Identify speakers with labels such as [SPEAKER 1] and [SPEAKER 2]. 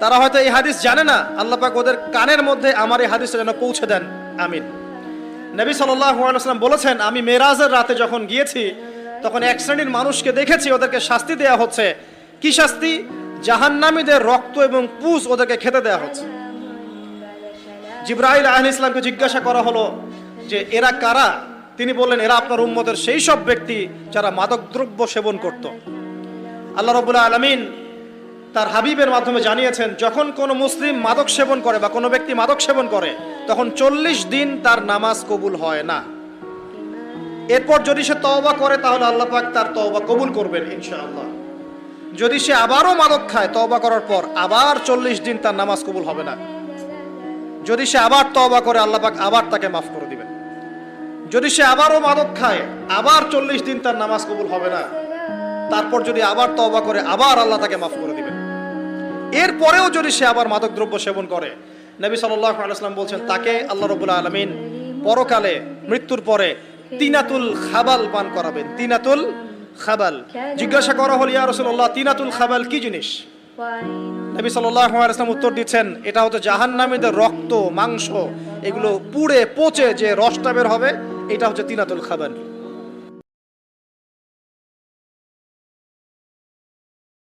[SPEAKER 1] তারা হয়তো এই হাদিস জানে না, আল্লাহ পাক ওদের কানের মধ্যে আমার এই হাদিসটা যেন পৌঁছে দেন, আমিন। নবী সাল্লাল্লাহু আলাইহি ওয়াসাল্লাম বলেছেন, আমি মেরাজের রাতে যখন গিয়েছি তখন এক শ্রেণীর মানুষকে দেখেছি, ওদেরকে শাস্তি দেয়া হচ্ছে। কি শাস্তি? জাহান্নামীদের রক্ত এবং পুঁজ ওদেরকে খেতে দেয়া হচ্ছে। জিবরাইল আলাইহিস সালামকে জিজ্ঞাসা করা হলো যে এরা কারা? তিনি বললেন, এরা আপনার উম্মতের সেই সব ব্যক্তি যারা মাদকদ্রব্য সেবন করত। আল্লাহ রাব্বুল আলামিন তার হাবিবের মাধ্যমে জানিয়েছেন, যখন কোনো মুসলিম মাদক সেবন করে বা কোনো ব্যক্তি মাদক সেবন করে তখন 40 দিন তার নামাজ কবুল হয় না। এরপর যদি সে তওবা করে তাহলে আল্লাহ পাক তার তওবা কবুল করবেন ইনশাআল্লাহ। যদি সে আবারও মাদক খায় তওবা করার পর, আবার 40 দিন তার নামাজ কবুল হবে না। যদি সে আবার তওবা করে আল্লাহ পাক আবার তাকে মাফ করে দিবেন। যদি সে আবারও মাদক খায় আবার 40 দিন তার নামাজ কবুল হবে না। তারপর যদি আবার তওবা করে আবার আল্লাহ তাকে মাফ করে দিবেন। এরপরেও যদি সে আবার মাদক দ্রব্য সেবন করে, নবী সাল্লাল্লাহু আলাইহি ওয়াসাল্লাম বলছেন তাকে আল্লাহ রাব্বুল আলামিন পরকালে মৃত্যুর পরে তিনাতুল খাবাল পান করাবেন। তিনাতুল খাবাল। জিজ্ঞাসা করা হলো, ইয়া রাসূলুল্লাহ, তিনাতুল খাবাল কি জিনিস? নবী সাল্লাল্লাহু আলাইহি ওয়াসাল্লাম উত্তর দিচ্ছেন, এটা হচ্ছে জাহান্নামীদের রক্ত, মাংস, এগুলো পুড়ে পচে যে রসটা বের হবে, এটা হচ্ছে তিনাতুল খাবাল।